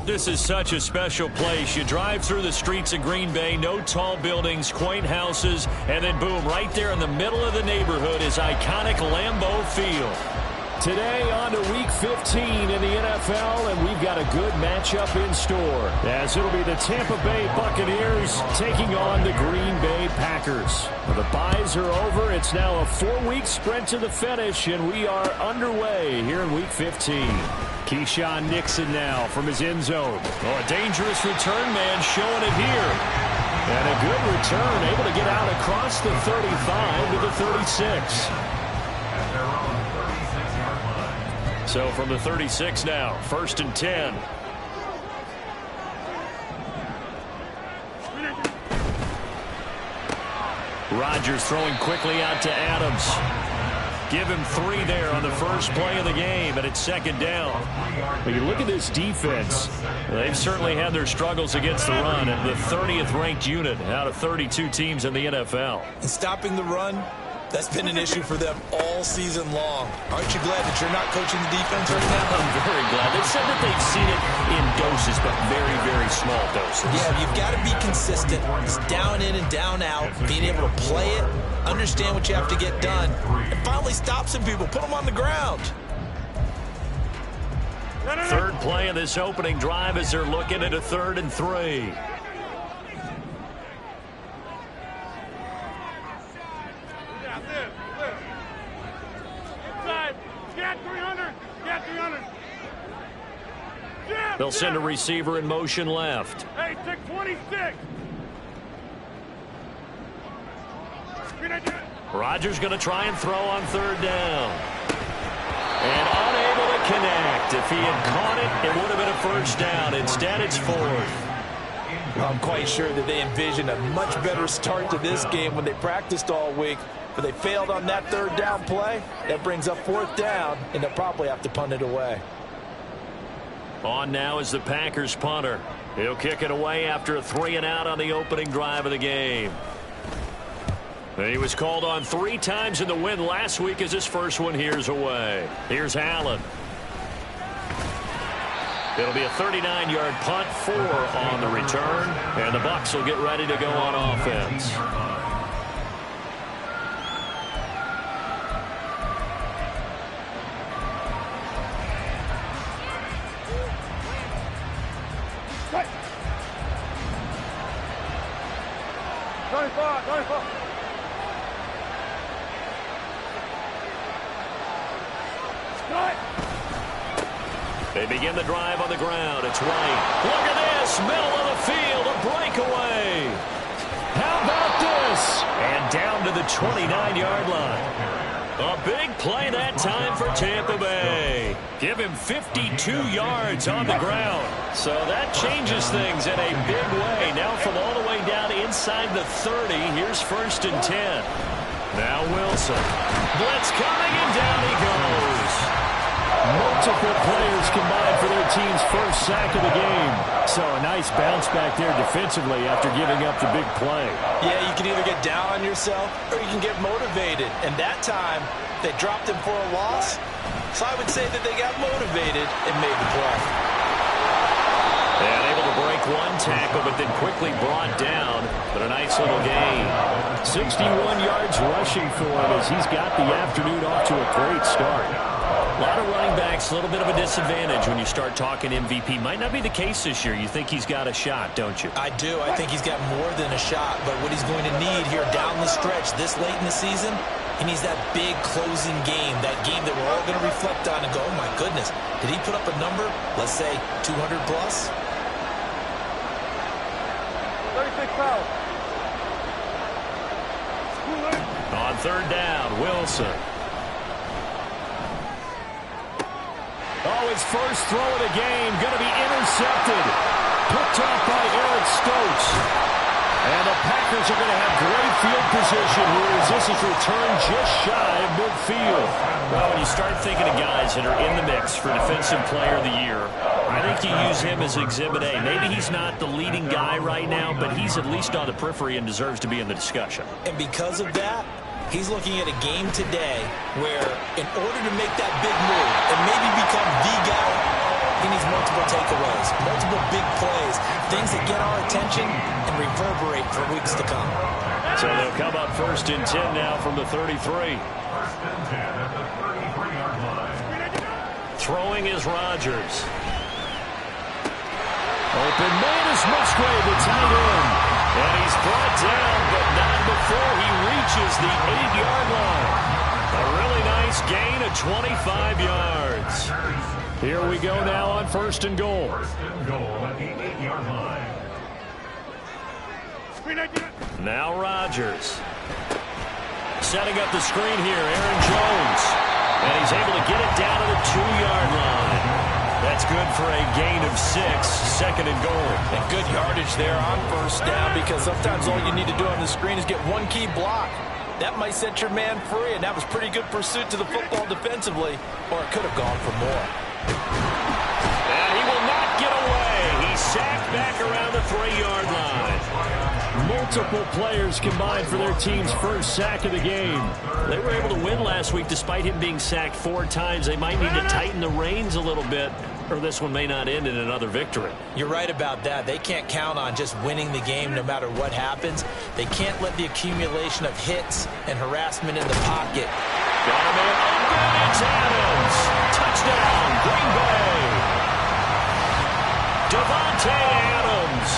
This is such a special place. You drive through the streets of Green Bay, no tall buildings, quaint houses, and then boom, right there in the middle of the neighborhood is iconic Lambeau Field. Today on to Week 15 in the NFL, and we've got a good matchup in store, as it'll be the Tampa Bay Buccaneers taking on the Green Bay Packers. Well, the byes are over. It's now a 4-week sprint to the finish, and we are underway here in Week 15. Keyshawn Nixon now from his end zone. Oh, a dangerous return man showing it here. And a good return, able to get out across the 35 to the 36. So from the 36 now, 1st and 10. Rodgers throwing quickly out to Adams. Give him 3 there on the first play of the game, and it's 2nd down. When you look at this defense, they've certainly had their struggles against the run, and the 30th ranked unit out of 32 teams in the NFL. And stopping the run, that's been an issue for them all season long. Aren't you glad that you're not coaching the defense right now? I'm very glad. They've said that they've seen it in doses, but very, very small doses. Yeah, you've got to be consistent. It's down in and down out, being able to play it, understand what you have to get done, and finally stop some people, put them on the ground. Third play of this opening drive as they're looking at a 3rd and 3. They'll send a receiver in motion left. Hey, 626. Rodgers going to try and throw on 3rd down. And unable to connect. If he had caught it, it would have been a 1st down. Instead, it's 4th. I'm quite sure that they envisioned a much better start to this game when they practiced all week, but they failed on that 3rd down play. That brings up 4th down, and they'll probably have to punt it away. On now is the Packers punter. He'll kick it away after a 3-and-out on the opening drive of the game. He was called on 3 times in the win last week as his first one here's away. Here's Allen. It'll be a 39-yard punt, 4 on the return, and the Bucs will get ready to go on offense. They begin the drive on the ground. It's White. Look at this. Middle of the field. A breakaway. How about this? And down to the 29-yard line. A big play that time for Tampa Bay. Give him 52 yards on the ground. So that changes things in a big way. Now from all the way down inside the 30, here's 1st and 10. Now Wilson. Blitz coming, and down he goes. Multiple players combined for their team's first sack of the game. So a nice bounce back there defensively after giving up the big play. Yeah, you can either get down on yourself or you can get motivated. And that time, they dropped him for a loss. So I would say that they got motivated and made the play. And able to break one tackle, but then quickly brought down. But a nice little gain. 61 yards rushing for him as he's got the afternoon off to a great start. A lot of running backs, a little bit of a disadvantage when you start talking MVP. Might not be the case this year. You think he's got a shot, don't you? I do. I think he's got more than a shot. But what he's going to need here down the stretch this late in the season, he needs that big closing game, that game that we're all going to reflect on and go, oh, my goodness, did he put up a number, let's say, 200 plus? 36 fouls. On 3rd down, Wilson. Oh, his first throw of the game going to be intercepted. Picked off by Eric Stokes. And the Packers are going to have great field position here as this is returned just shy of midfield. Well, when you start thinking of guys that are in the mix for Defensive Player of the Year, I think you use him as Exhibit A. Maybe he's not the leading guy right now, but he's at least on the periphery and deserves to be in the discussion. And because of that, he's looking at a game today where in order to make that big move and maybe become the guy He needs multiple takeaways, multiple big plays, things that get our attention and reverberate for weeks to come. So they'll come up 1st and 10 now from the 33. Throwing is Rodgers. Open man is Musgrave, the tight end. And he's brought down, but not before he reaches the 8-yard line. A really nice gain of 25 yards. Here we go now on 1st and goal. At the 8-yard line. Now Rodgers. Setting up the screen here, Aaron Jones. And he's able to get it down to the 2-yard line. That's good for a gain of 6, 2nd and goal. And good yardage there on 1st down, because sometimes all you need to do on the screen is get one key block. That might set your man free, and that was pretty good pursuit to the football defensively, or it could have gone for more. And he will not get away. He's sacked back around the 3-yard line. Multiple players combined for their team's first sack of the game. They were able to win last week despite him being sacked 4 times. They might need to tighten the reins a little bit, or this one may not end in another victory. You're right about that. They can't count on just winning the game no matter what happens. They can't let the accumulation of hits and harassment in the pocket. Got a man open. It's Adams. Touchdown, Green Bay. Davante Adams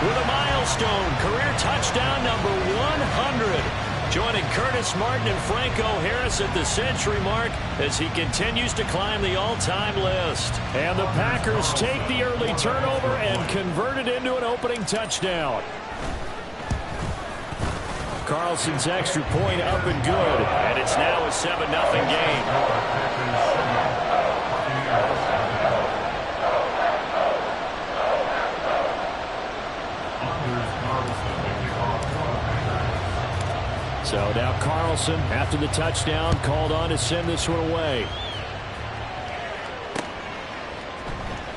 with a milestone career touchdown number 100. Joining Curtis Martin and Franco Harris at the century mark as he continues to climb the all-time list. And the Packers take the early turnover and convert it into an opening touchdown. Carlson's extra point up and good. And it's now a 7-0 game. So now Carlson, after the touchdown, called on to send this one away.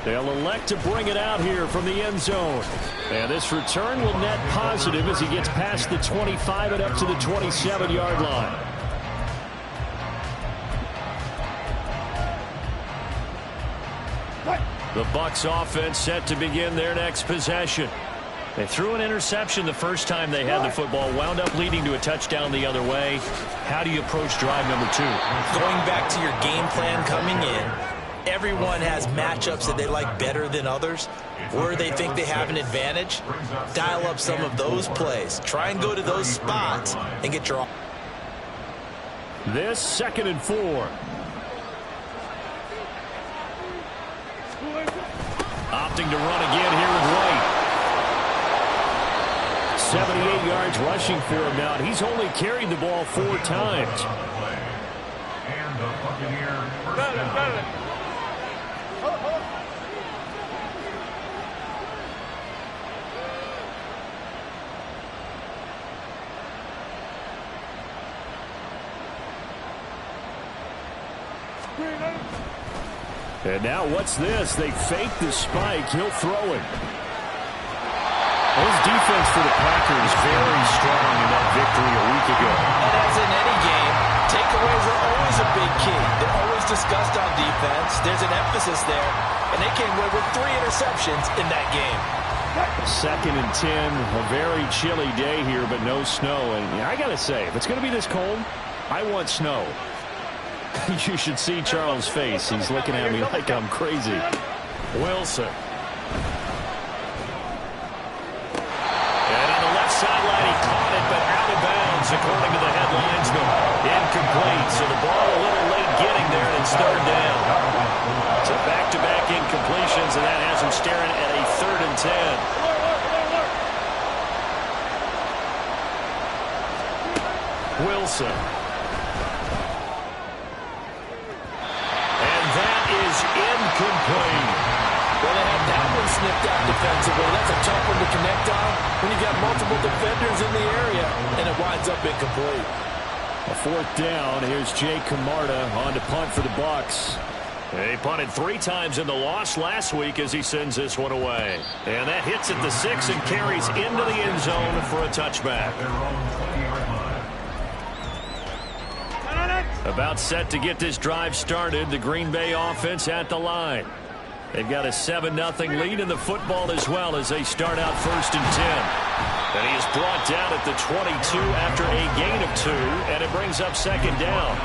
They'll elect to bring it out here from the end zone. And this return will net positive as he gets past the 25 and up to the 27-yard line. The Bucs offense set to begin their next possession. They threw an interception the first time they had the football, wound up leading to a touchdown the other way. How do you approach drive number 2? Going back to your game plan coming in, everyone has matchups that they like better than others, where they think they have an advantage. Dial up some of those plays. Try and go to those spots and get your... This 2nd and 4. Opting to run again here with White. 78 yards rushing for him now. He's only carried the ball 4 times. And the Buccaneer. And now what's this? They fake the spike. He'll throw it. His defense for the Packers very strong in that victory a week ago. And as in any game, takeaways are always a big key. They're always discussed on defense. There's an emphasis there, and they came away with 3 interceptions in that game. 2nd and 10, a very chilly day here, but no snow. And I got to say, if it's going to be this cold, I want snow. You should see Charles' face. He's looking at me like I'm crazy. Wilson. Sideline, he caught it, but out of bounds, according to the headlinesman. Incomplete, so the ball a little late getting there, and it's 3rd down. So back-to-back incompletions, and that has him staring at a 3rd and 10. Wilson. And that is incomplete. Well, they had that one snipped out defensively. That's a tough one to connect on when you've got multiple defenders in the area, and it winds up incomplete. A 4th down. Here's Jay Camarda on to punt for the Bucs. He punted 3 times in the loss last week as he sends this one away. And that hits at the 6 and carries into the end zone for a touchback. About set to get this drive started. The Green Bay offense at the line. They've got a 7-0 lead in the football as well as they start out 1st and 10. And he is brought down at the 22 after a gain of 2, and it brings up 2nd down.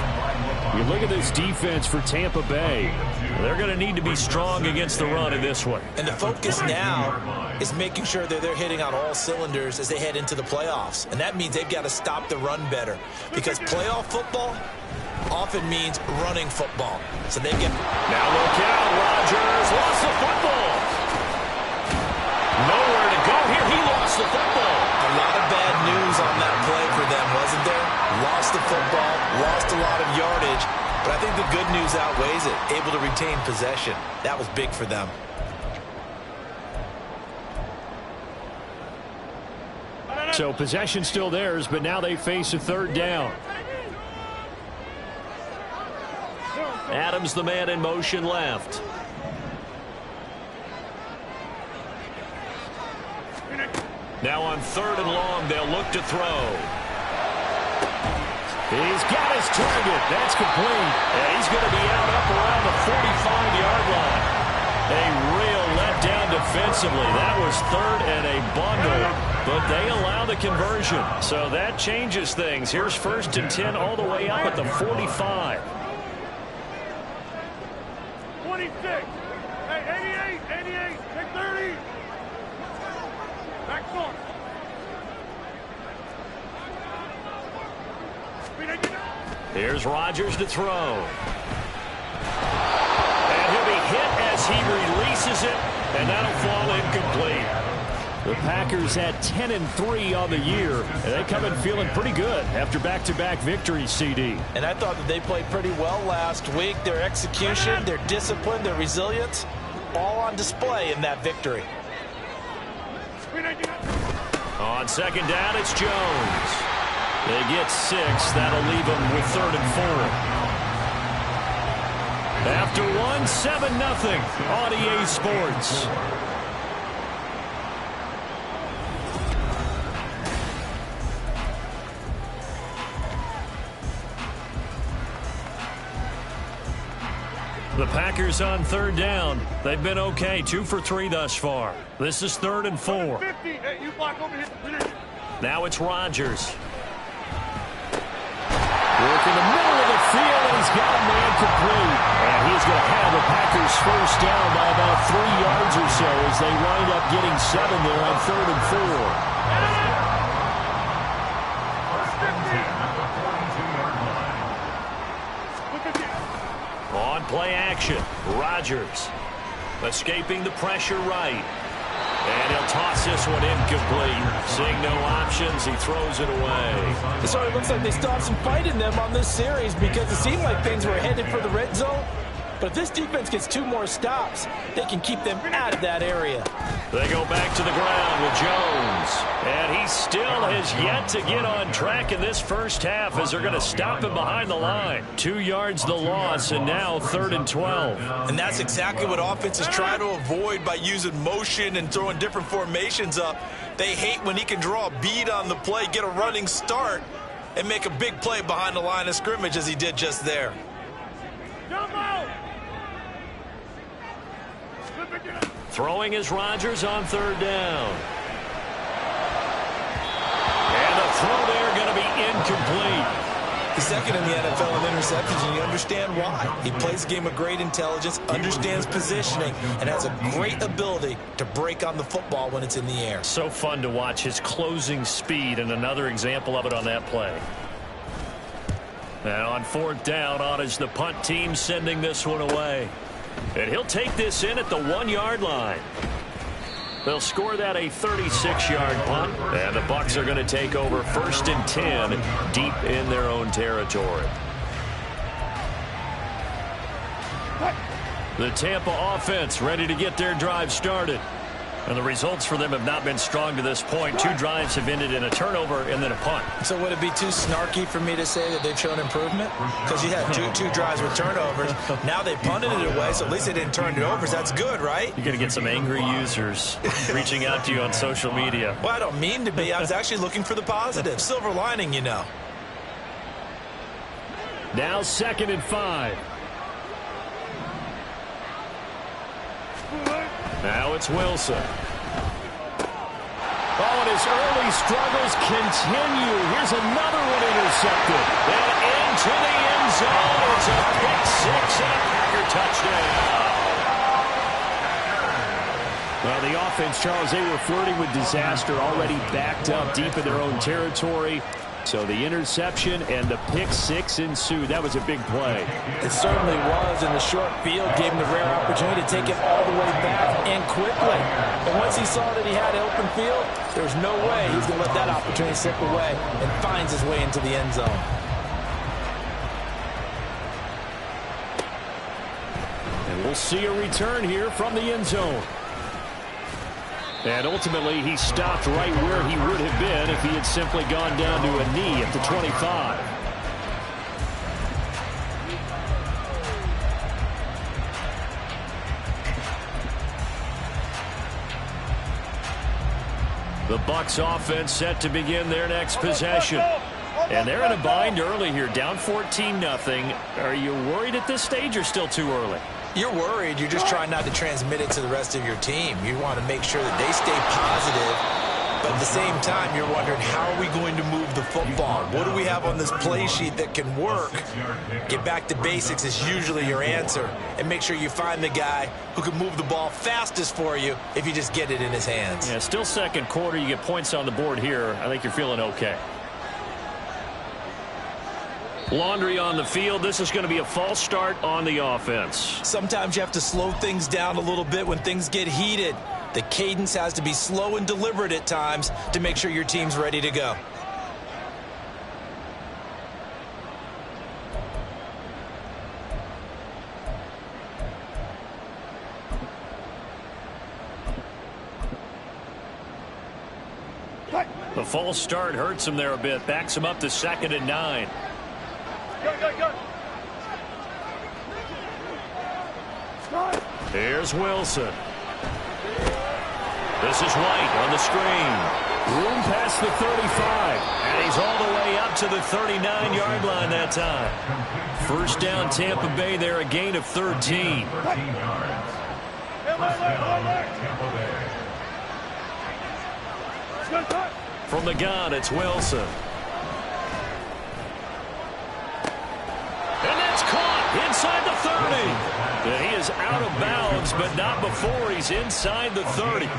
You look at this defense for Tampa Bay. They're going to need to be strong against the run in this one. And the focus now is making sure that they're hitting on all cylinders as they head into the playoffs. And that means they've got to stop the run better, because playoff football often means running football. So they get... Now look out, Rodgers lost the football. Nowhere to go here. He lost the football. A lot of bad news on that play for them, wasn't there? Lost the football, lost a lot of yardage, but I think the good news outweighs it. Able to retain possession. That was big for them. So possession still theirs, but now they face a 3rd down. Adams, the man in motion left. Now on 3rd and long, they'll look to throw. He's got his target. That's complete. And he's going to be out up around the 45-yard line. A real letdown defensively. That was 3rd and a bundle, but they allow the conversion. So that changes things. Here's 1st and 10 all the way up at the 45. 26. Hey, 88. Take 30. Back on. Here's Rodgers to throw. And he'll be hit as he releases it, and that'll fall incomplete. The Packers had 10-3 on the year, and they come in feeling pretty good after back-to-back victories, CD. And I thought that they played pretty well last week. Their execution, their discipline, their resilience, all on display in that victory. On 2nd down, it's Jones. They get 6. That'll leave them with 3rd and 4. After 7-0 on EA Sports. The Packers on 3rd down. They've been okay, 2 for 3 thus far. This is 3rd and 4. Hey, you block over here. Now it's Rodgers. Work in the middle of the field, and he's got a man complete. And he's going to have the Packers 1st down by about 3 yards or so as they wind up getting 7 there on 3rd and 4. On play action, Rodgers escaping the pressure right. And he'll toss this one incomplete. Seeing no options, he throws it away. It sort of looks like they still have some fight in them on this series, because it seemed like things were headed for the red zone. But if this defense gets 2 more stops, they can keep them out of that area. They go back to the ground with Jones. And he still has yet to get on track in this first half as they're going to stop him behind the line. 2 yards the loss, and now 3rd and 12. And that's exactly what offenses try to avoid by using motion and throwing different formations up. They hate when he can draw a bead on the play, get a running start, and make a big play behind the line of scrimmage as he did just there. Jump out. Throwing is Rodgers on 3rd down. And the throw there going to be incomplete. He's 2nd in the NFL in interceptions, and you understand why. He plays a game of great intelligence, understands positioning, and has a great ability to break on the football when it's in the air. So fun to watch his closing speed, and another example of it on that play. Now on 4th down, on is the punt team sending this one away. And he'll take this in at the 1-yard line. They'll score that a 36-yard punt. And the Bucs are going to take over 1st and 10 deep in their own territory. The Tampa offense ready to get their drive started. And the results for them have not been strong to this point. 2 drives have ended in a turnover and then a punt. So would it be too snarky for me to say that they've shown improvement? Because you had two drives with turnovers. Now they punted it away, so at least they didn't turn it over. So that's good, right? You're going to get some angry users reaching out to you on social media. Well, I don't mean to be. I was actually looking for the positive. Silver lining, you know. Now 2nd and 5. Now it's Wilson. Oh, and his early struggles continue. Here's another one intercepted. And into the end zone. It's a pick six and a Packer touchdown. Well, the offense, Charles, they were flirting with disaster, already backed up deep in their own territory. So the interception and the pick six ensued. That was a big play. It certainly was, and the short field gave him the rare opportunity to take it all the way back and quickly. And once he saw that he had open field, there was no way he was going to let that opportunity slip away, and finds his way into the end zone. And we'll see a return here from the end zone. And ultimately, he stopped right where he would have been if he had simply gone down to a knee at the 25. The Bucs offense set to begin their next possession. And they're in a bind early here, down 14-0. Are you worried at this stage or still too early? You're worried. You're just trying not to transmit it to the rest of your team. You want to make sure that they stay positive. But at the same time, you're wondering, how are we going to move the football? What do we have on this play sheet that can work? Get back to basics is usually your answer. And make sure you find the guy who can move the ball fastest for you if you just get it in his hands. Yeah, still second quarter. You get points on the board here. I think you're feeling okay. Laundry on the field. This is going to be a false start on the offense. Sometimes you have to slow things down a little bit when things get heated. The cadence has to be slow and deliberate at times to make sure your team's ready to go. The false start hurts him there a bit. Backs him up to 2nd and 9. Here's Wilson. This is White on the screen. Room past the 35. And he's all the way up to the 39-yard line that time. First down, Tampa Bay there, a gain of 13. From the gun, it's Wilson. And that's caught inside the 30. And he is out of bounds, but not before he's inside the 30.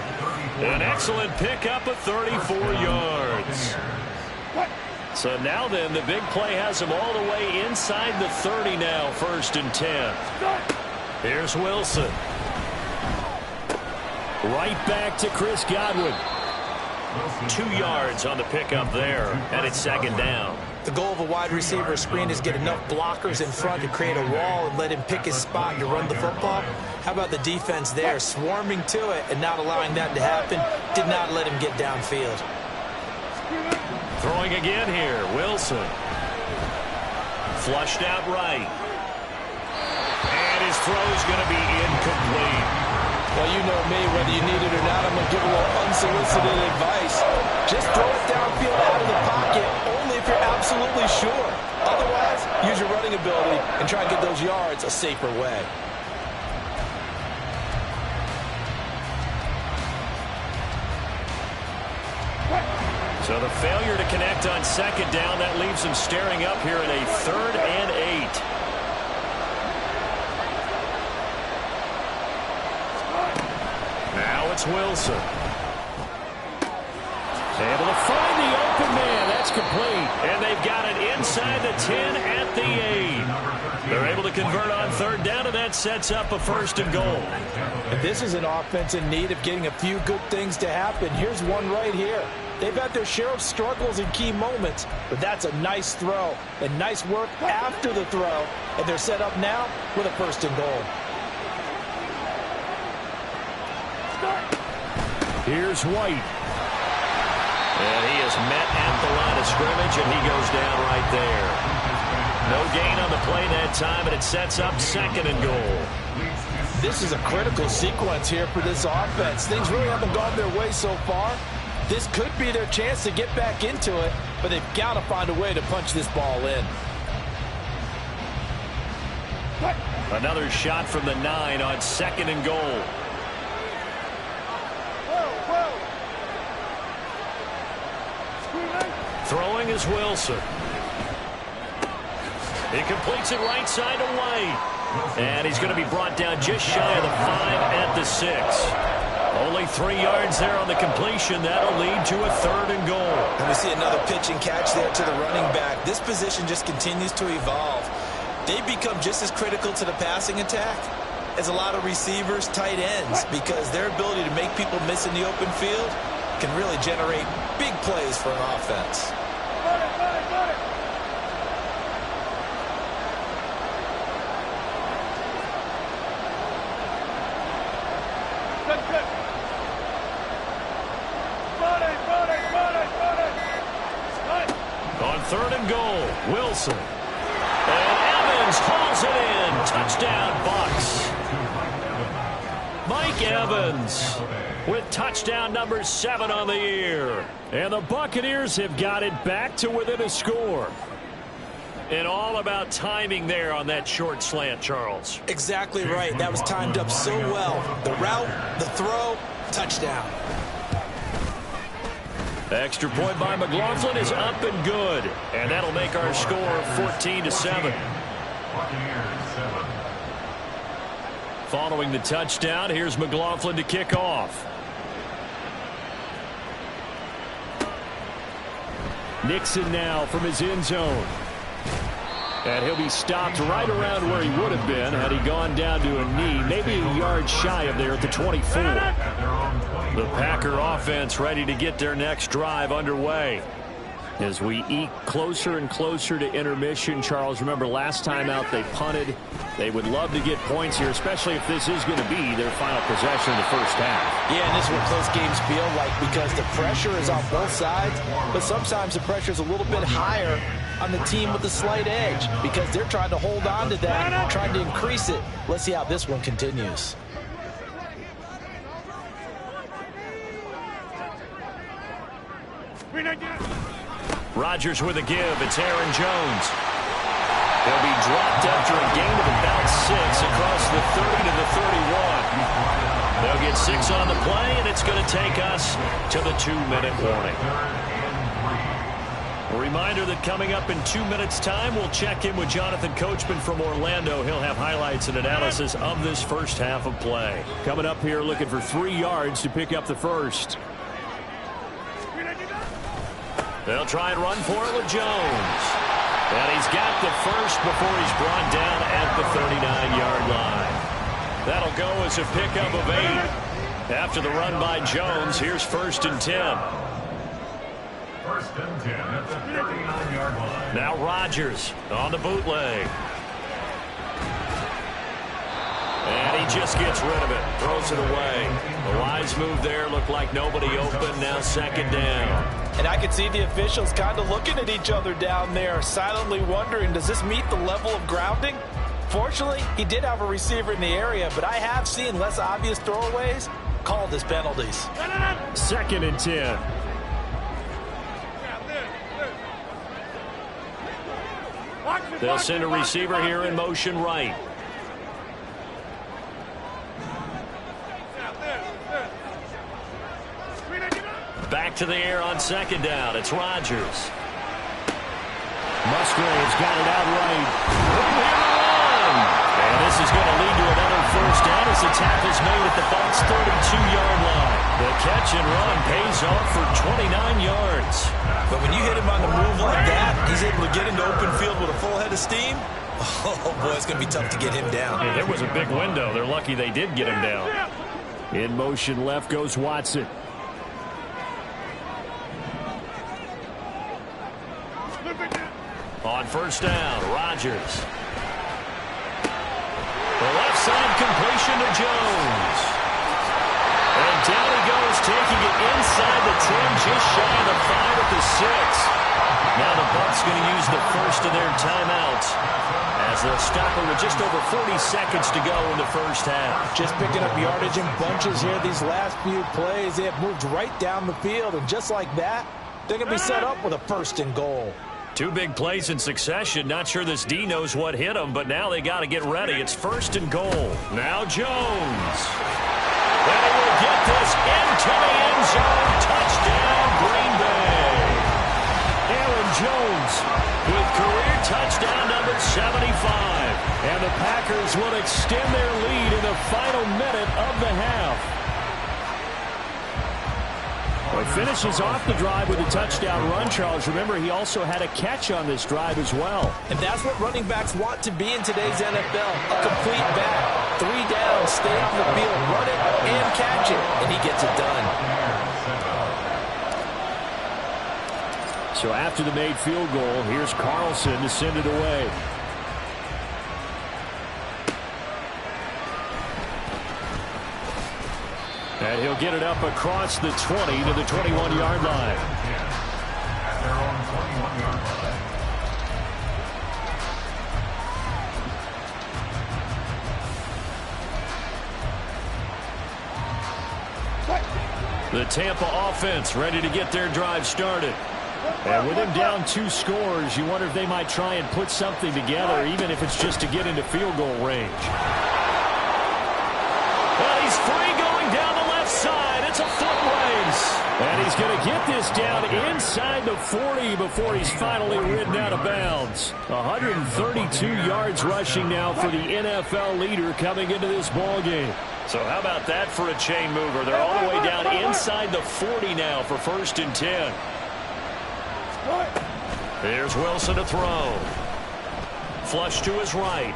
An excellent pickup of 34 yards. So now then, the big play has him all the way inside the 30 now, 1st and 10. Here's Wilson. Right back to Chris Godwin. 2 yards on the pickup there, and it's 2nd down. The goal of a wide receiver screen is get enough blockers in front to create a wall and let him pick his spot to run the football. How about the defense there, swarming to it and not allowing that to happen? Did not let him get downfield. Throwing again here, Wilson. Flushed out right. And his throw's going to be incomplete. Well, you know me, whether you need it or not, I'm going to give a little unsolicited advice. Just throw it downfield out of the pocket, only if you're absolutely sure. Otherwise, use your running ability and try and get those yards a safer way. So the failure to connect on 2nd down, that leaves him staring up here at a 3rd and 8. Now it's Wilson. Able to find the open man. That's complete. And they've got it inside the 10 at the 8. They're able to convert on 3rd down, and that sets up a 1st and goal. And this is an offense in need of getting a few good things to happen. Here's one right here. They've had their share of struggles in key moments, but that's a nice throw and nice work after the throw. And they're set up now with a 1st and goal. Here's White. And he is met at the line of scrimmage, and he goes down right there. No gain on the play that time, and it sets up 2nd and goal. This is a critical sequence here for this offense. Things really haven't gone their way so far. This could be their chance to get back into it, but they've got to find a way to punch this ball in. Another shot from the 9 on 2nd and goal. Throwing is Wilson. He completes it right side to White. And he's going to be brought down just shy of the 5 at the 6. Only 3 yards there on the completion. That'll lead to a 3rd and goal. And we see another pitch and catch there to the running back. This position just continues to evolve. They become just as critical to the passing attack as a lot of receivers, tight ends, because their ability to make people miss in the open field can really generate big plays for an offense. On 3rd and goal, Wilson. And Evans hauls it in. Touchdown, Bucks. Mike Evans with touchdown number 7 on the year. And the Buccaneers have got it back to within a score. And all about timing there on that short slant, Charles. Exactly right. That was timed up so well. The route, the throw, touchdown. Extra point by McLaughlin is up and good. And that'll make our score 14-7. Following the touchdown, here's McLaughlin to kick off. Nixon now from his end zone. And he'll be stopped right around where he would have been had he gone down to a knee, maybe a yard shy of there at the 24. The Packer offense ready to get their next drive underway. As we eke closer and closer to intermission, Charles, remember last time out they punted. They would love to get points here, especially if this is going to be their final possession in the first half. Yeah, and this is what close games feel like because the pressure is on both sides, but sometimes the pressure is a little bit higher on the team with the slight edge because they're trying to hold on to that, trying to increase it. Let's see how this one continues. Rodgers with a give. It's Aaron Jones. He'll be dropped after a gain of about 6 across the 30 to the 31. They'll get 6 on the play, and it's going to take us to the 2-minute warning. A reminder that coming up in 2 minutes' time, we'll check in with Jonathan Coachman from Orlando. He'll have highlights and analysis of this first half of play. Coming up here, looking for 3 yards to pick up the first. They'll try and run for it with Jones. And he's got the first before he's brought down at the 39-yard line. That'll go as a pickup of 8. After the run by Jones, here's 1st and 10. 1st and 10 at the 39-yard line. Now Rodgers on the bootleg. And he just gets rid of it. Throws it away. A wise move there. Looked like nobody open. Now 2nd down. And I could see the officials kind of looking at each other down there, silently wondering, does this meet the level of grounding? Fortunately, he did have a receiver in the area, but I have seen less obvious throwaways called as penalties. 2nd and 10. They'll send a receiver here in motion right. Back to the air on 2nd down. It's Rodgers. Musgrave's got it out right. And this is going to lead to another 1st down as the tackle's made at the Bucs' 32-yard line. The catch and run pays off for 29 yards. But when you hit him on the move like that, he's able to get into open field with a full head of steam. Oh, boy, it's going to be tough to get him down. Yeah, there was a big window. They're lucky they did get him down. In motion left goes Watson. On 1st down, Rodgers. The left side completion to Jones. And down he goes, taking it inside the 10, just shy of the 5 at the 6. Now the Bucs going to use the first of their timeouts as they'll stop it with just over 40 seconds to go in the first half. Just picking up yardage in bunches here these last few plays. They have moved right down the field, and just like that, they're going to be set up with a 1st and goal. 2 big plays in succession. Not sure this D knows what hit him, but now they got to get ready. It's 1st and goal. Now Jones. And he will get this into the end zone. Touchdown, Green Bay. And Packers will extend their lead in the final minute of the half. Well, he finishes off the drive with a touchdown run, Charles. Remember, he also had a catch on this drive as well. And that's what running backs want to be in today's NFL. A complete back. 3 down, stay on the field, run it, and catch it. And he gets it done. So after the made field goal, here's Carlson to send it away. And he'll get it up across the 20 to the 21-yard line. At their own 21-yard line. The Tampa offense ready to get their drive started. And with him down 2 scores, you wonder if they might try and put something together, even if it's just to get into field goal range. Well, he's free going down the left side. It's a foot race. And he's going to get this down inside the 40 before he's finally ridden out of bounds. 132 yards rushing now for the NFL leader coming into this ball game. So how about that for a chain mover? They're all the way down inside the 40 now for 1st and 10. Here's Wilson to throw. Flush to his right.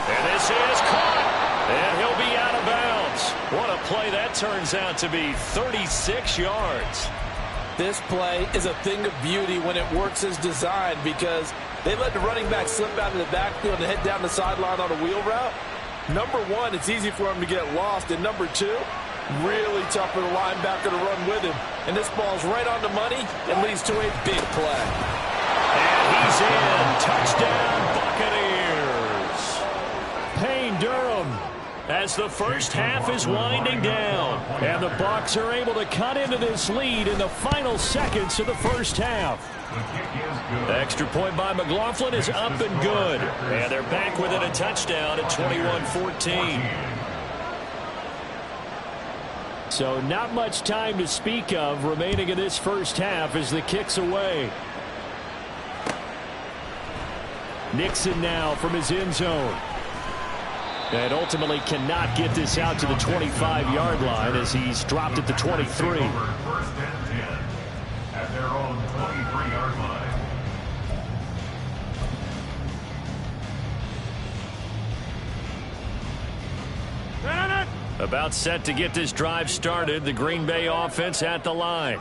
And this is caught. And he'll be out of bounds. What a play that turns out to be. 36 yards. This play is a thing of beauty when it works as designed because they let the running back slip out of the backfield and head down the sideline on a wheel route. Number one, it's easy for him to get lost. And number two, really tough for the linebacker to run with him. And this ball's right on the money and leads to a big play. And he's in. Touchdown, Buccaneers. Payne Durham, as the first half is winding down. and the Bucs are able to cut into this lead in the final seconds of the first half. The extra point by McLaughlin is up and good. And they're back within a touchdown at 21-14. So not much time to speak of remaining in this first half as the kick's away. Nixon now from his end zone. And ultimately cannot get this out to the 25-yard line as he's dropped at the 23. 1st and 10 at their own 23-yard line. About set to get this drive started. The Green Bay offense at the line.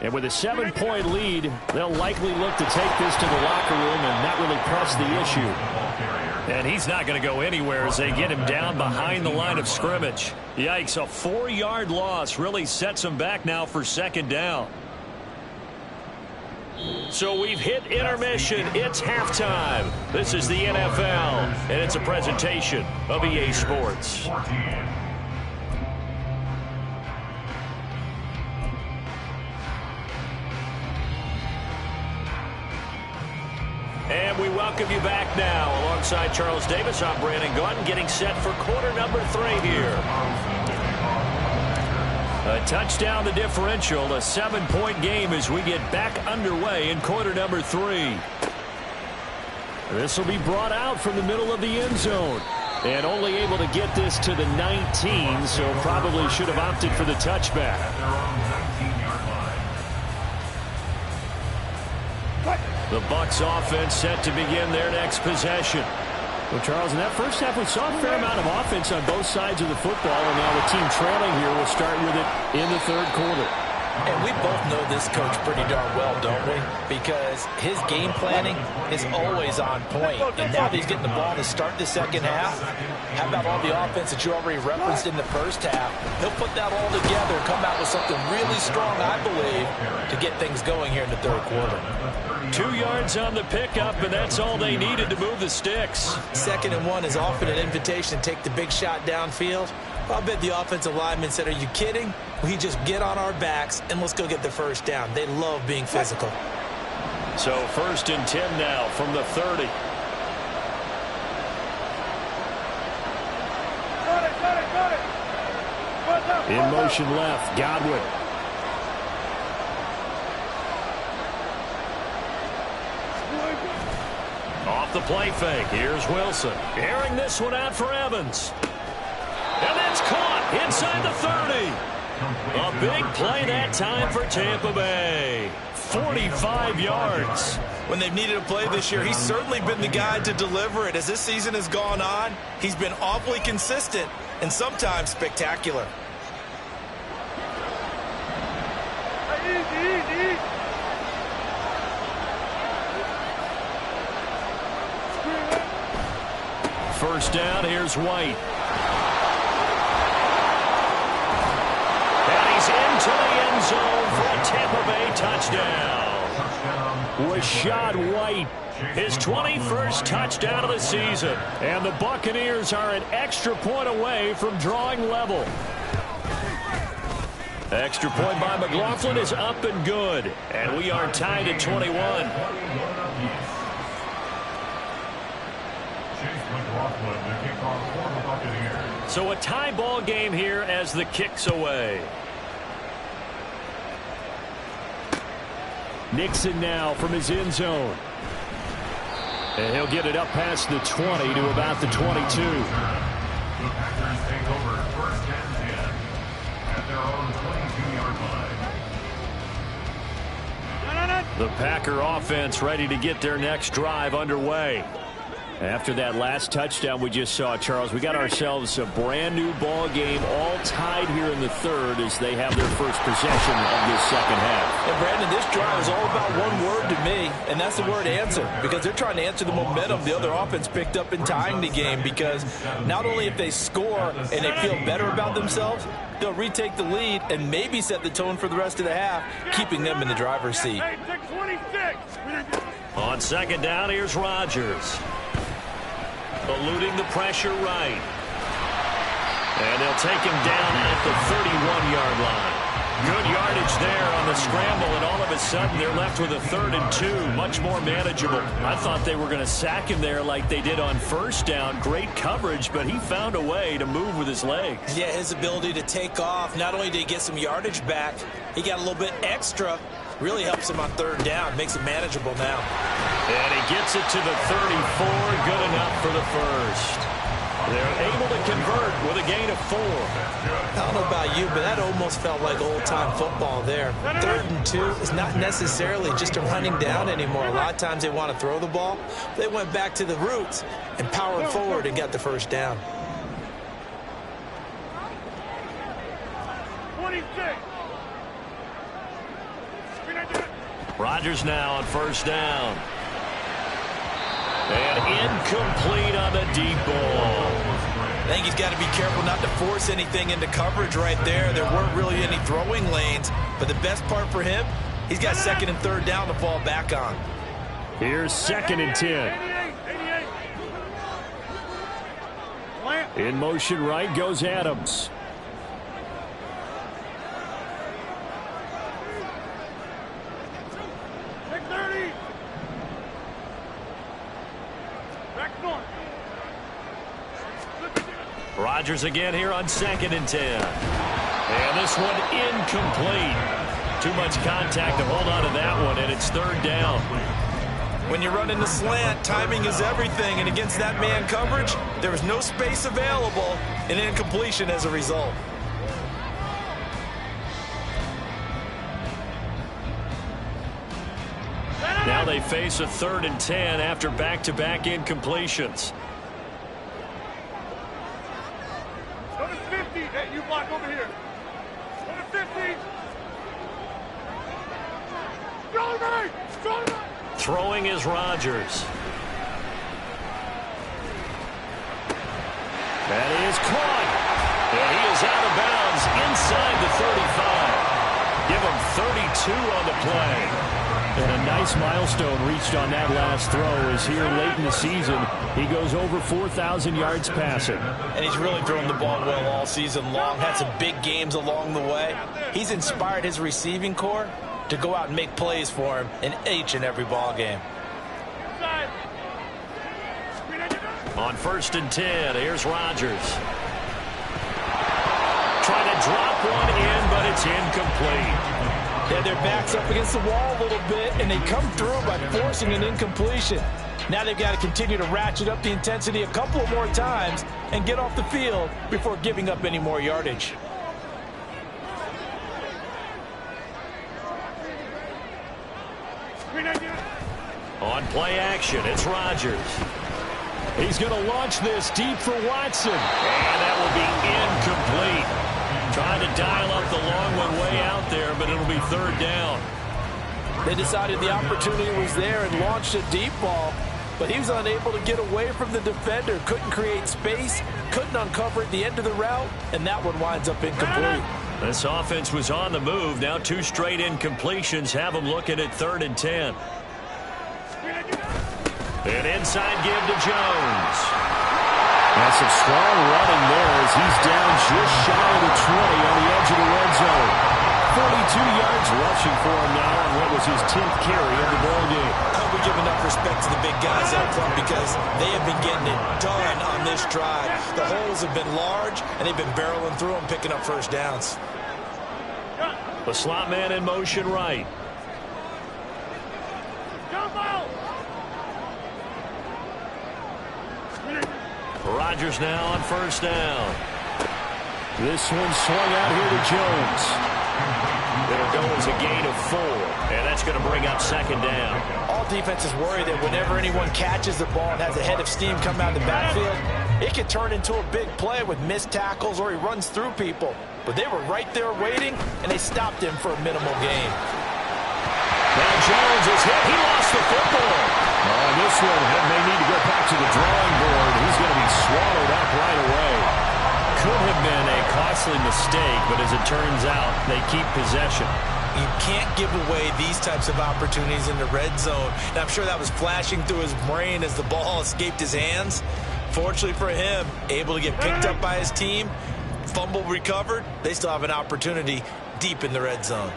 And with a 7-point lead, they'll likely look to take this to the locker room and not really press the issue. And he's not going to go anywhere as they get him down behind the line of scrimmage. Yikes, a 4-yard loss really sets him back now for 2nd down. So we've hit intermission. It's halftime. This is the NFL, and it's a presentation of EA Sports. And we welcome you back now. Alongside Charles Davis, I'm Brandon Gaudin, getting set for quarter number 3 here. A touchdown the differential, a 7-point game as we get back underway in quarter number 3. This will be brought out from the middle of the end zone. And only able to get this to the 19, so probably should have opted for the touchback. The Bucs offense set to begin their next possession. Well, Charles, in that first half, we saw a fair amount of offense on both sides of the football, and now the team trailing here will start with it in the 3rd quarter. And we both know this coach pretty darn well, don't we? Because his game planning is always on point. And now that he's getting the ball to start the 2nd half, how about all the offense that you already referenced in the first half? He'll put that all together and come out with something really strong, I believe, to get things going here in the 3rd quarter. 2 yards on the pickup, and that's all they needed to move the sticks. 2nd and 1 is often an invitation to take the big shot downfield. I bet the offensive lineman said, are you kidding? We just get on our backs and let's go get the 1st down. They love being physical. So 1st and 10 now from the 30. In motion left, Godwin. Off off the play fake. Here's Wilson. Airing this one out for Evans. And that's caught inside the 30. A big play that time for Tampa Bay. 45 yards. When they've needed a play this year, he's certainly been the guy to deliver it. As this season has gone on, he's been awfully consistent and sometimes spectacular. Easy. First down, here's White. And he's into the end zone for a Tampa Bay touchdown. Rachaad White, his 21st touchdown of the season. And the Buccaneers are an extra point away from drawing level. Extra point by McLaughlin is up and good. And we are tied at 21. So a tie ball game here as the kick's away. Nixon now from his end zone. And he'll get it up past the 20 to about the 22. The Packers take over first and 10 at their own 22-yard line. The Packer offense ready to get their next drive underway. After that last touchdown we just saw, Charles, we got ourselves a brand new ball game, all tied here in the third as they have their first possession of this second half. And Brandon, this drive is all about one word to me, and that's the word answer, because they're trying to answer the momentum the other offense picked up in tying the game, because not only if they score and they feel better about themselves, they'll retake the lead and maybe set the tone for the rest of the half, keeping them in the driver's seat. Hey, 626. On second down, here's Rodgers. Eluding the pressure right. And they'll take him down at the 31-yard line. Good yardage there on the scramble, and all of a sudden they're left with a 3rd and 2. Much more manageable. I thought they were going to sack him there like they did on first down. Great coverage, but he found a way to move with his legs. Yeah, his ability to take off, not only did he get some yardage back, he got a little bit extra. Really helps him on 3rd down, makes it manageable now. And he gets it to the 34, good enough for the first. They're able to convert with a gain of 4. I don't know about you, but that almost felt like old-time football there. 3rd and 2 is not necessarily just a running down anymore. A lot of times they want to throw the ball. They went back to the roots and powered forward and got the first down. 26. Rodgers now on first down. And incomplete on the deep ball. I think he's got to be careful not to force anything into coverage right there. There weren't really any throwing lanes, but the best part for him, he's got 2nd and 3rd down to fall back on. Here's 2nd and 10. 88. In motion right goes Adams. Rodgers again here on 2nd and 10. And this one incomplete. Too much contact to hold on to that one, and it's 3rd down. When you're running the slant, timing is everything, and against that man coverage, there was no space available, and incompletion as a result. Now they face a 3rd and 10 after back-to-back incompletions. Go to 50. Hey, you block over here. Go to 50. Go to Throwing is Rodgers. That is caught. And he is out of bounds inside the 35. Give him 32 on the play. And a nice milestone reached on that last throw as here late in the season he goes over 4,000 yards passing. And he's really thrown the ball well all season long. Had some big games along the way. He's inspired his receiving corps to go out and make plays for him in each and every ball game. On 1st and 10, here's Rodgers. Trying to drop one in, but it's incomplete. Yeah, their back's up against the wall a little bit, and they come through by forcing an incompletion. Now they've got to continue to ratchet up the intensity a couple of more times and get off the field before giving up any more yardage. On play action, it's Rodgers. He's going to launch this deep for Watson. And that will be incomplete. Trying to dial up the long one way out there, but it'll be third down. They decided the opportunity was there and launched a deep ball, but he was unable to get away from the defender. Couldn't create space, couldn't uncover at the end of the route, and that one winds up incomplete. This offense was on the move. Now 2 straight incompletions have them looking at 3rd and 10. An inside give to Jones. That's some strong running there as he's down just shy of the 20 on the edge of the red zone. 42 yards rushing for him now on what was his 10th carry of the ball game. I hope we give enough respect to the big guys up front because they have been getting it done on this drive. The holes have been large, and they've been barreling through them, picking up first downs. The slot man in motion right. Rodgers now on 1st down. This one swung out here to Jones. It'll go as a gain of 4, and that's going to bring up 2nd down. All defenses worry that whenever anyone catches the ball and has a head of steam come out of the backfield, it can turn into a big play with missed tackles or he runs through people. But they were right there waiting, and they stopped him for a minimal gain. Now Jones is hit. He lost the football. On this one, he may need to go back to the drawing board. He's going to be swallowed up right away. Could have been a costly mistake, but as it turns out, they keep possession. You can't give away these types of opportunities in the red zone. And I'm sure that was flashing through his brain as the ball escaped his hands. Fortunately for him, able to get picked up by his team, fumble recovered. They still have an opportunity deep in the red zone.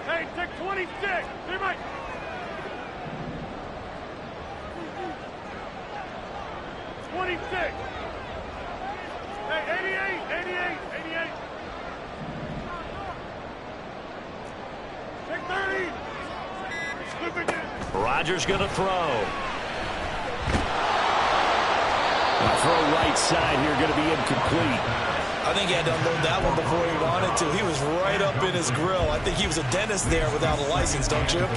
Hey, take 26. See my 26. Hey, 88. Take 30. Slip it in. Rodgers going to throw. Throw right side here, going to be incomplete. I think he had to unload that one before he wanted to. He was right up in his grill. I think he was a dentist there without a license, don't you?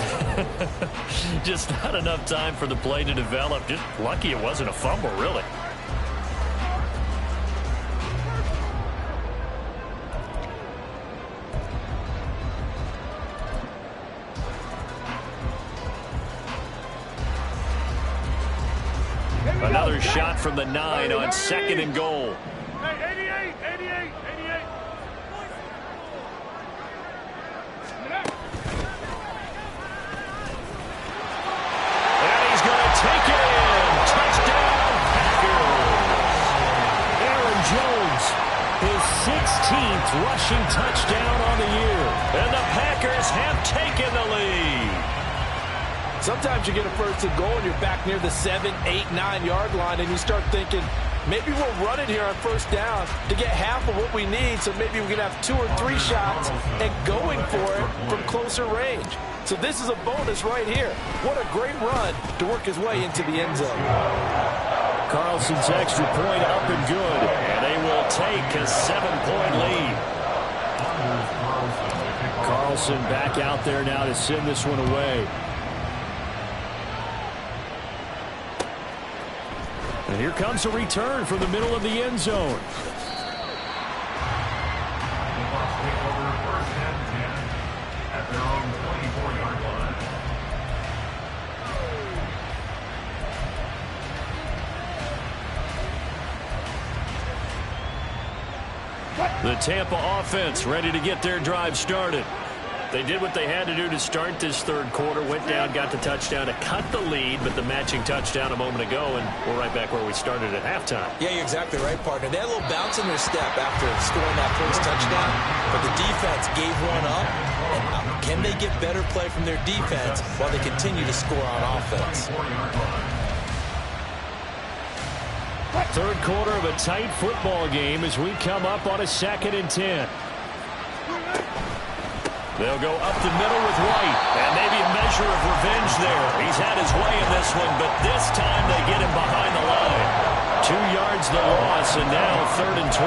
Just not enough time for the play to develop. Just lucky it wasn't a fumble, really. Another shot from the 9 on 2nd and goal. Hey, 88. And he's going to take it in. Touchdown, Packers. Aaron Jones, his 16th rushing touchdown on the year. And the Packers have taken the lead. Sometimes you get a 1st and goal and you're back near the 7, 8, 9 yard line and you start thinking, maybe we'll run it here on 1st down to get half of what we need, so maybe we can have 2 or 3 shots and going for it from closer range. So this is a bonus right here. What a great run to work his way into the end zone. Carlson's extra point up and good. And they will take a 7-point lead. Carlson back out there now to send this one away. And here comes a return from the middle of the end zone. At their own 24-yard line. The Tampa offense ready to get their drive started. They did what they had to do to start this 3rd quarter. Went down, got the touchdown to cut the lead, but the matching touchdown a moment ago, and we're right back where we started at halftime. Yeah, you're exactly right, partner. They had a little bounce in their step after scoring that first touchdown, but the defense gave one up. And can they get better play from their defense while they continue to score on offense? 3rd quarter of a tight football game as we come up on a 2nd and 10. They'll go up the middle with White, and maybe a measure of revenge there. He's had his way in this one, but this time they get him behind the line. 2 yards the loss, and now 3rd and 12.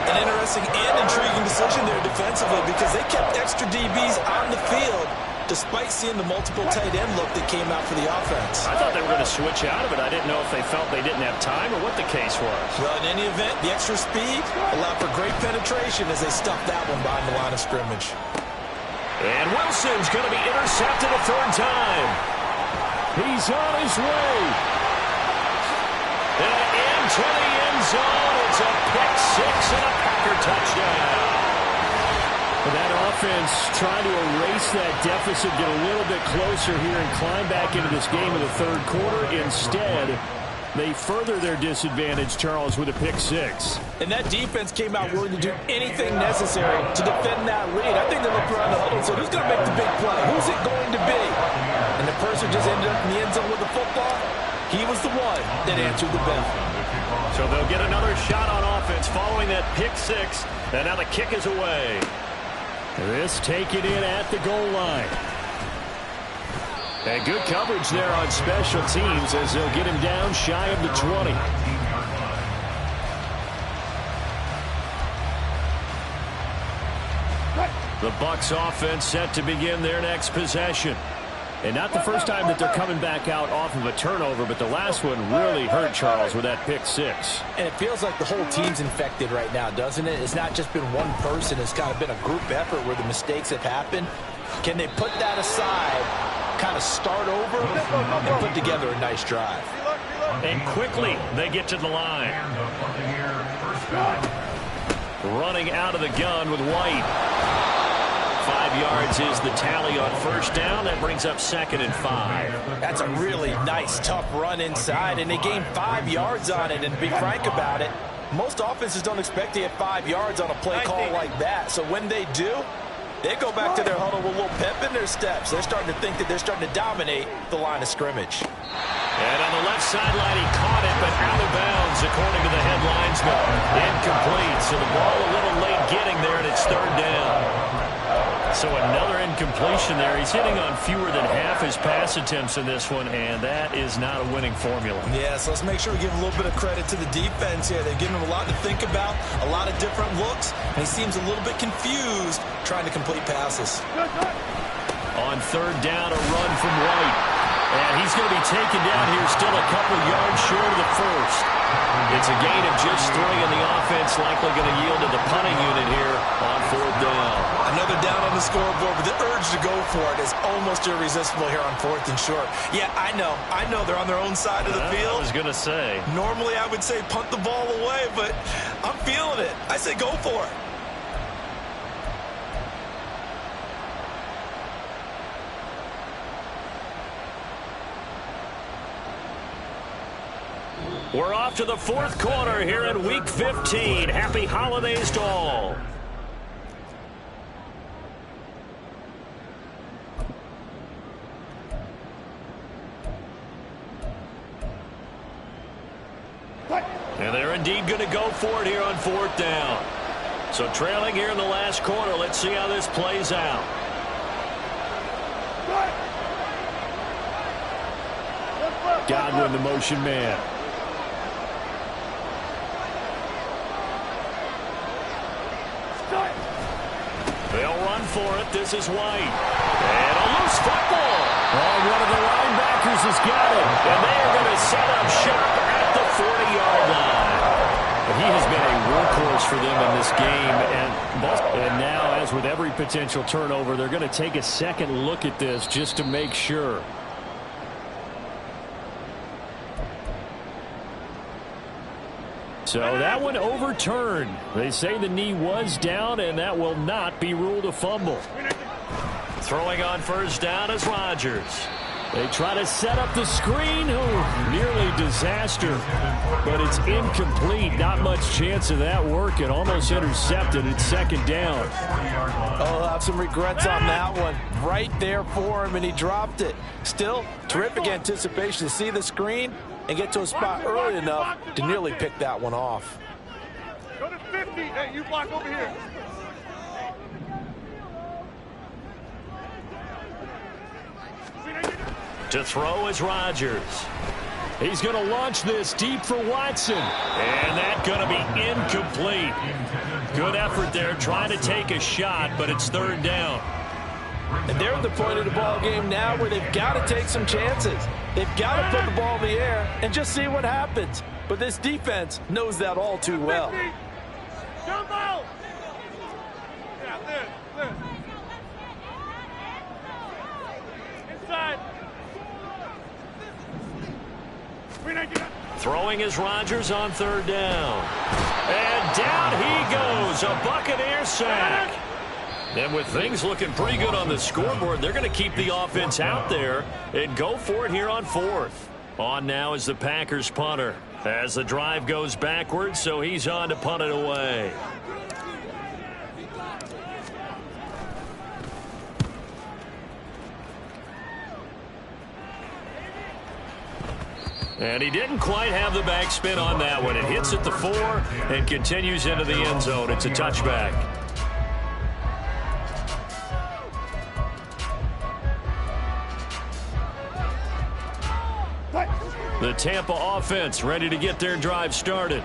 An interesting and intriguing decision there defensively because they kept extra DBs on the field despite seeing the multiple tight end look that came out for the offense. I thought they were going to switch out of it. I didn't know if they felt they didn't have time or what the case was. Well, in any event, the extra speed allowed for great penetration as they stuffed that one behind the line of scrimmage. And Wilson's going to be intercepted a 3rd time. He's on his way. And into the end zone. It's a pick 6 and a Packer touchdown. That offense trying to erase that deficit, get a little bit closer here and climb back into this game in the 3rd quarter. Instead, they further their disadvantage, Charles, with a pick 6. And that defense came out willing to do anything necessary to defend that lead. I think they looked around the huddle and said, who's going to make the big play? Who's it going to be? And the person just ended up in the end zone with the football. He was the one that answered the bell. So they'll get another shot on offense following that pick 6. And now the kick is away. This taken in at the goal line. And good coverage there on special teams as they'll get him down shy of the 20. The Bucs offense set to begin their next possession. And not the first time that they're coming back out off of a turnover, but the last one really hurt Charles with that pick 6. And it feels like the whole team's infected right now, doesn't it? It's not just been one person. It's kind of been a group effort where the mistakes have happened. Can they put that aside, kind of start over, and put together a nice drive? And quickly they get to the line. Running out of the gun with White. 5 yards is the tally on 1st down. That brings up 2nd and 5. That's a really nice, tough run inside, and they gained 5 yards on it. And to be frank about it, most offenses don't expect to get 5 yards on a play call like that. So when they do, they go back to their huddle with a little pep in their steps. They're starting to think that they're starting to dominate the line of scrimmage. And on the left sideline, he caught it, but out of bounds, according to the head linesman. Incomplete, so the ball a little late getting there, and it's 3rd down. So another incompletion there. He's hitting on fewer than half his pass attempts in this one, and that is not a winning formula. Yeah, so let's make sure we give a little bit of credit to the defense here. They've given him a lot to think about, a lot of different looks, and he seems a little bit confused trying to complete passes. On 3rd down, a run from White. And he's going to be taken down here still a couple yards short of the 1st. It's a gain of just 3, and the offense likely going to yield to the punting unit here on 4th down. Another down on the scoreboard, but the urge to go for it is almost irresistible here on 4th and short. Yeah, I know they're on their own side of the field. I was going to say. Normally I would say punt the ball away, but I'm feeling it. I say go for it. We're off to the 4th quarter here in Week 15. Happy holidays to all. And they're indeed going to go for it here on 4th down. So trailing here in the last quarter. Let's see how this plays out. Godwin, the motion man. They'll run for it. This is White. And a loose football. Oh, one of the linebackers has got it. And they are going to set up shop at the 40-yard line. He has been a workhorse for them in this game. And now, as with every potential turnover, they're going to take a second look at this just to make sure. So that one overturned. They say the knee was down, and that will not be ruled a fumble. Throwing on 1st down is Rodgers. They try to set up the screen. Oh, nearly disaster. But it's incomplete. Not much chance of that working. Almost intercepted. It's 2nd down. Oh, I'll have some regrets on that one. Right there for him, and he dropped it. Still, terrific anticipation to see the screen and get to a spot early enough to nearly pick that one off. Go to 50. Hey, you block over here. To throw is Rodgers. He's going to launch this deep for Watson. And that's going to be incomplete. Good effort there trying to take a shot, but it's third down. And they're at the point of the ball game now where they've got to take some chances. They've got to put the ball in the air and just see what happens. But this defense knows that all too well. Jump out! Yeah, this. Inside. Throwing is Rodgers on third down. And down he goes. A Buccaneer sack. And with things looking pretty good on the scoreboard, they're going to keep the offense out there and go for it here on fourth. On now is the Packers punter as the drive goes backwards, so he's on to punt it away. And he didn't quite have the backspin on that one. It hits at the 4 and continues into the end zone. It's a touchback. The Tampa offense ready to get their drive started.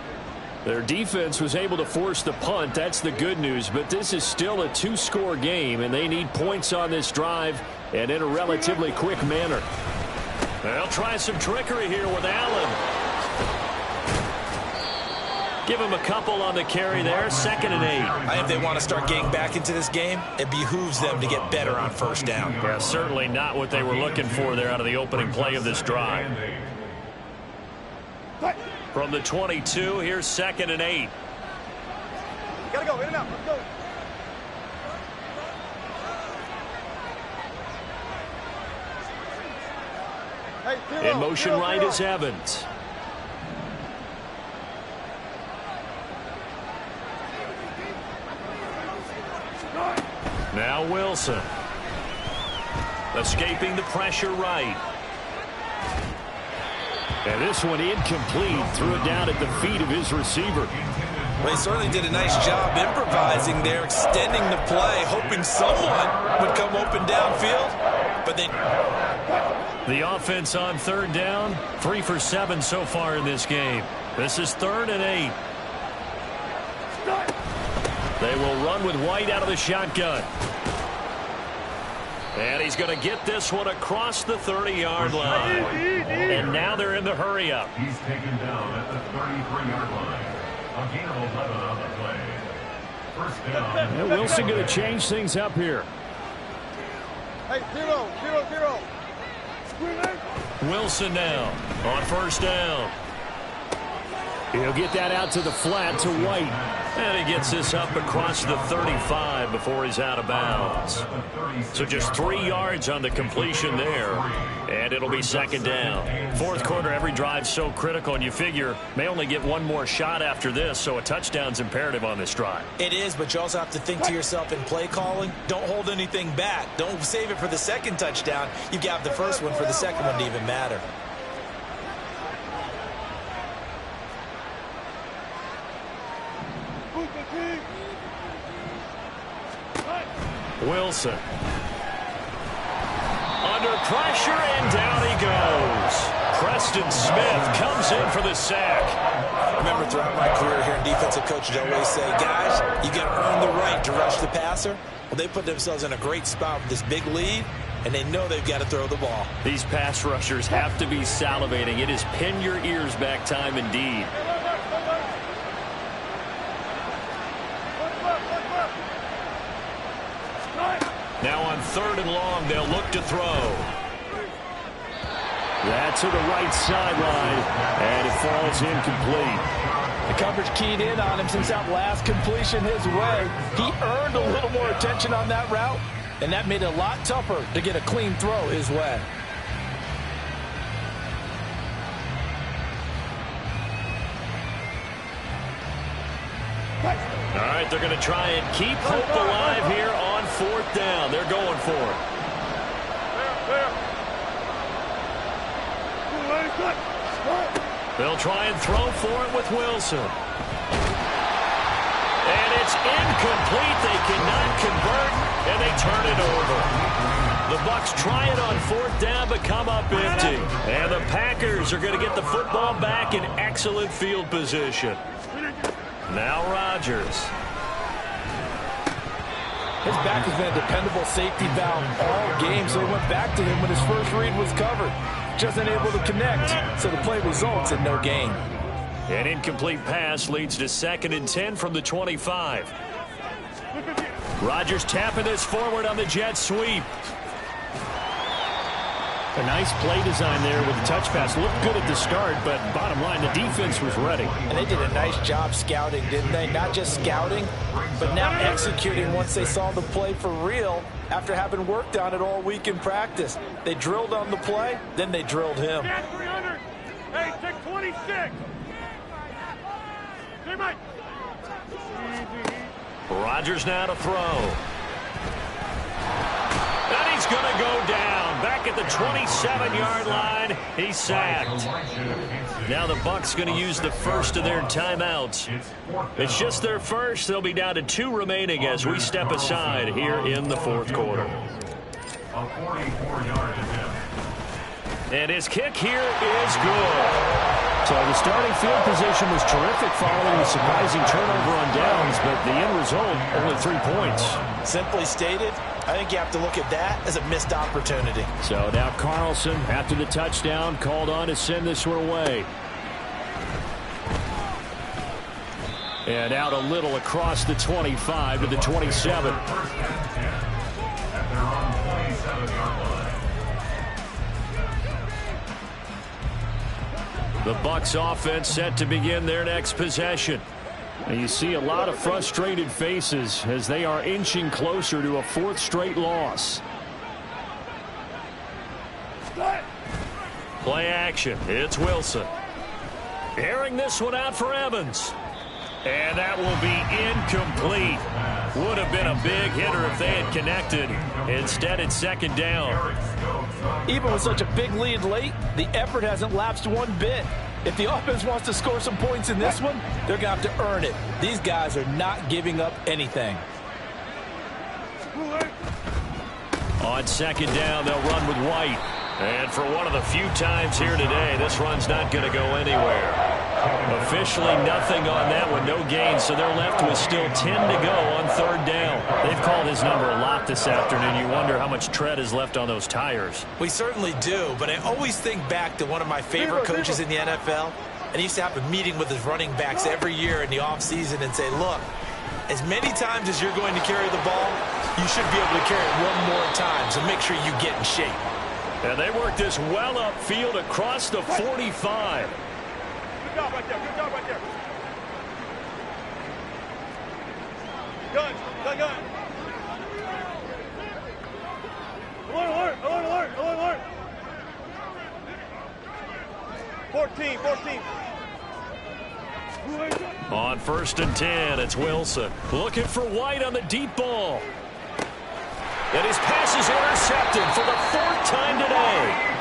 Their defense was able to force the punt. That's the good news. But this is still a two-score game, and they need points on this drive and in a relatively quick manner. They'll try some trickery here with Allen. Give him a couple on the carry there. 2nd and 8. I think they want to start getting back into this game. It behooves them to get better on first down. Yeah, certainly not what they were looking for there out of the opening play of this drive. From the 22, here's 2nd and 8. Gotta go, in and out, let's go. Hey, In motion right is Evans. Now Wilson. Escaping the pressure right. And this one incomplete. Threw it down at the feet of his receiver. Well, he certainly did a nice job improvising there, extending the play, hoping someone would come open downfield. But they... The offense on third down, 3 for 7 so far in this game. This is 3rd and 8. They will run with White out of the shotgun. And he's going to get this one across the 30-yard line. And now they're in the hurry-up. He's taken down at the 33-yard line. A gain of 11 on the play. First down. And Wilson going to change things up here. Hey, 0-0-0. Wilson now on first down. He'll get that out to the flat to White. And he gets this up across the 35 before he's out of bounds. So just 3 yards on the completion there. And it'll be 2nd down. Fourth quarter, every drive's so critical, and you figure may only get one more shot after this, so a touchdown's imperative on this drive. It is, but you also have to think to yourself in play calling, don't hold anything back. Don't save it for the second touchdown. You got the first one for the second one to even matter. Wilson. Under pressure, and down he goes. Preston Smith comes in for the sack. Remember, throughout my career here in defensive coaches, I always say, guys, you got to earn the right to rush the passer. Well, they put themselves in a great spot with this big lead, and they know they've got to throw the ball. These pass rushers have to be salivating. It is pin your ears back time indeed. Now on 3rd and long, they'll look to throw. That's to the right sideline, and it falls incomplete. The coverage keyed in on him since that last completion his way. He earned a little more attention on that route, and that made it a lot tougher to get a clean throw his way. All right, they're going to try and keep hope alive here on 4th down. They're going for it. They'll try and throw for it with Wilson. And it's incomplete. They cannot convert, and they turn it over. The Bucs try it on 4th down, but come up empty. And the Packers are going to get the football back in excellent field position. Now Rodgers. His back has been a dependable safety valve all game, so he went back to him when his first read was covered. Just unable to connect, so the play results in no gain. An incomplete pass leads to 2nd and 10 from the 25. Rodgers tapping this forward on the jet sweep. A nice play design there with the touch pass. Looked good at the start, but bottom line, the defense was ready. And they did a nice job scouting, didn't they? Not just scouting, but now executing once they saw the play for real after having worked on it all week in practice. They drilled on the play, then they drilled him. Hey, take 26. Hey, Mike. Rodgers now to throw. And he's going to go down. Back at the 27-yard line, he's sacked. Now the Bucs going to use the first of their timeouts. It's just their first. They'll be down to 2 remaining as we step aside here in the 4th quarter. A 44-yard attempt. And his kick here is good. So the starting field position was terrific following the surprising turnover on downs, but the end result, only 3 points. Simply stated, I think you have to look at that as a missed opportunity. So now Carlson, after the touchdown, called on to send this one away. And out a little across the 25 to the 27. At their own 27-yard line. The Bucs offense set to begin their next possession. And you see a lot of frustrated faces as they are inching closer to a 4th straight loss. Play action. It's Wilson. Airing this one out for Evans. And that will be incomplete. Would have been a big hitter if they had connected. Instead, it's 2nd down. Even with such a big lead late, the effort hasn't lapsed one bit. If the offense wants to score some points in this one, they're going to have to earn it. These guys are not giving up anything. On 2nd down, they'll run with White. And for one of the few times here today, this run's not going to go anywhere. Officially nothing on that one, no gain, so they're left with still 10 to go on 3rd down. They've called his number a lot this afternoon. You wonder how much tread is left on those tires. We certainly do, but I always think back to one of my favorite coaches in the NFL, and he used to have a meeting with his running backs every year in the offseason and say, look, as many times as you're going to carry the ball, you should be able to carry it one more time, so make sure you get in shape. And they work this well upfield across the 45. Good job right there. Good job right there. Gun. Alert. 14. On 1st and 10, it's Wilson. Looking for White on the deep ball. And his pass is intercepted for the 4th time today.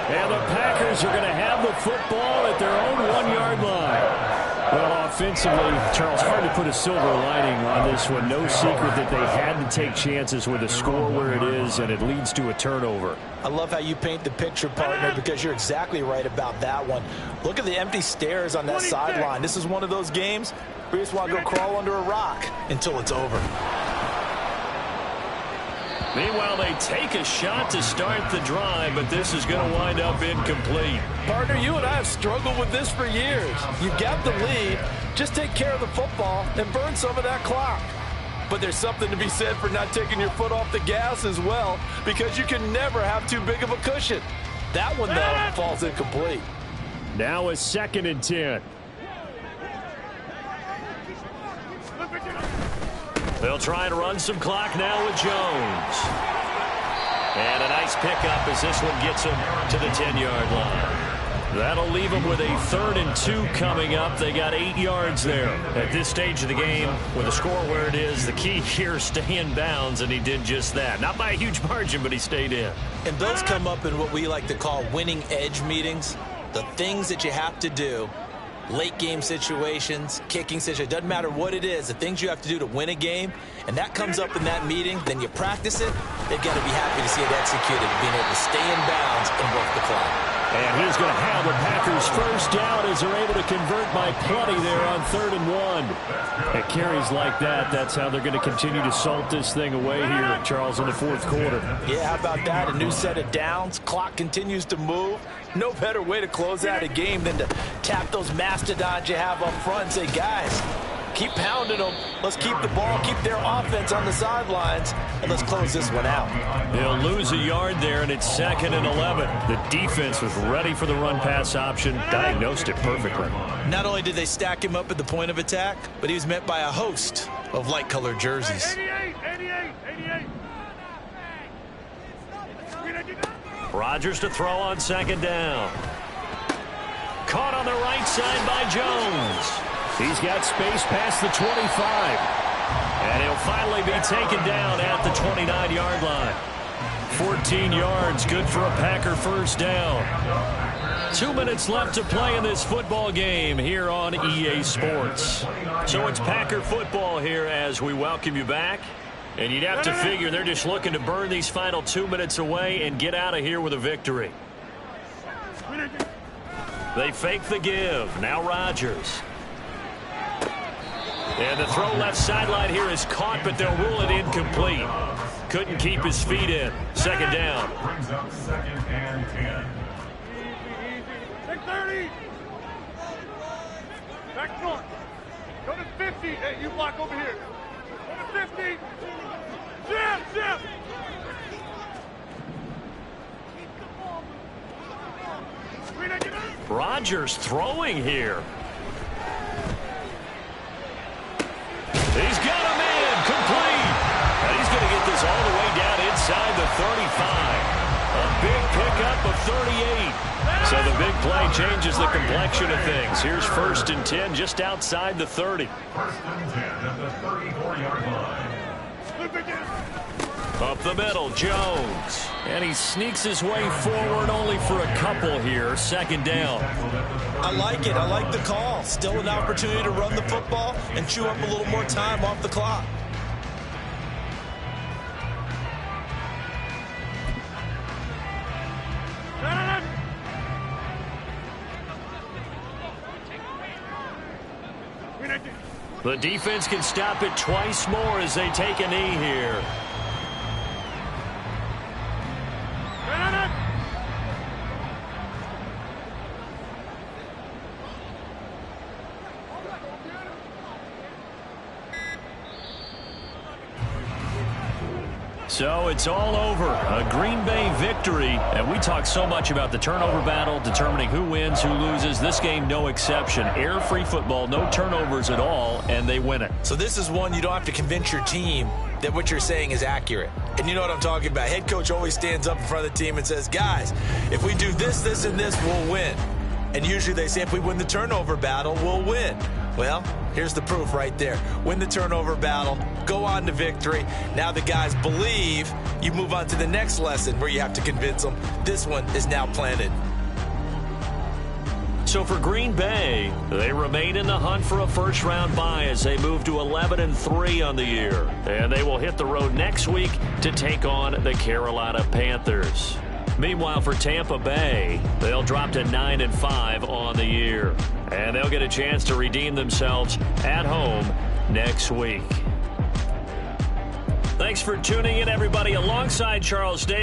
And the Packers are going to have the football at their own 1-yard line. Well, offensively, Charles, hard to put a silver lining on this one. No secret that they had to take chances with a score where it is, and it leads to a turnover. I love how you paint the picture, partner, because you're exactly right about that one. Look at the empty stairs on that sideline. This is one of those games where you just want to go crawl under a rock until it's over. Meanwhile, they take a shot to start the drive, but this is going to wind up incomplete. Partner, you and I have struggled with this for years. You've got the lead. Just take care of the football and burn some of that clock. But there's something to be said for not taking your foot off the gas as well, because you can never have too big of a cushion. That one, though, falls incomplete. Now a 2nd and 10. They'll try to run some clock now with Jones. And a nice pickup as this one gets him to the 10-yard line. That'll leave them with a 3rd and 2 coming up. They got 8 yards there. At this stage of the game, with the score where it is, the key here is stay in bounds, and he did just that. Not by a huge margin, but he stayed in. And those come up in what we like to call winning edge meetings. The things that you have to do late game situations, kicking situations, doesn't matter what it is, the things you have to do to win a game, and that comes up in that meeting, then you practice it, they've got to be happy to see it executed, being able to stay in bounds and work the clock. And he's going to have the Packers first down as they're able to convert by plenty there on 3rd and 1. At carries like that, that's how they're going to continue to salt this thing away here, Charles, in the 4th quarter. Yeah, how about that? A new set of downs. Clock continues to move. No better way to close out a game than to tap those mastodons you have up front and say, guys, keep pounding them. Let's keep the ball, keep their offense on the sidelines, and let's close this one out. They'll lose a yard there, and it's 2nd and 11. The defense was ready for the run-pass option, diagnosed it perfectly. Not only did they stack him up at the point of attack, but he was met by a host of light-colored jerseys. 88. Rodgers to throw on 2nd down. Caught on the right side by Jones. He's got space past the 25. And he'll finally be taken down at the 29-yard line. 14 yards, good for a Packer first down. 2 minutes left to play in this football game here on EA Sports. So it's Packer football here as we welcome you back. And you'd have to figure they're just looking to burn these final 2 minutes away and get out of here with a victory. They fake the give. Now Rodgers. And the throw left sideline here is caught, but they'll rule it incomplete. Couldn't keep his feet in. 2nd down. Brings up 2nd and 10. Easy. 30. Back front. Go to 50. Hey, you block over here. Go to 50. Jim. Rodgers throwing here. He's got a man complete. And he's going to get this all the way down inside the 35. A big pickup of 38. So the big play changes the complexion of things. Here's 1st and 10 just outside the 30. 1st and 10 at the 34-yard line. Up the middle, Jones. And he sneaks his way forward only for a couple here. 2nd down. I like it. I like the call. Still an opportunity to run the football and chew up a little more time off the clock. The defense can stop it twice more as they take a knee here. So it's all over. A Green Bay victory. And we talk so much about the turnover battle, determining who wins, who loses. This game, no exception. Error-free football, no turnovers at all, and they win it. So this is one you don't have to convince your team that what you're saying is accurate. And you know what I'm talking about. Head coach always stands up in front of the team and says, guys, if we do this, this, and this, we'll win. And usually they say if we win the turnover battle, we'll win. Well, here's the proof right there. Win the turnover battle, go on to victory. Now the guys believe. You move on to the next lesson where you have to convince them. This one is now planted. So for Green Bay, they remain in the hunt for a first-round bye as they move to 11-3 on the year. And they will hit the road next week to take on the Carolina Panthers. Meanwhile, for Tampa Bay, they'll drop to 9-5 on the year. And they'll get a chance to redeem themselves at home next week. Thanks for tuning in, everybody. Alongside Charles Davis.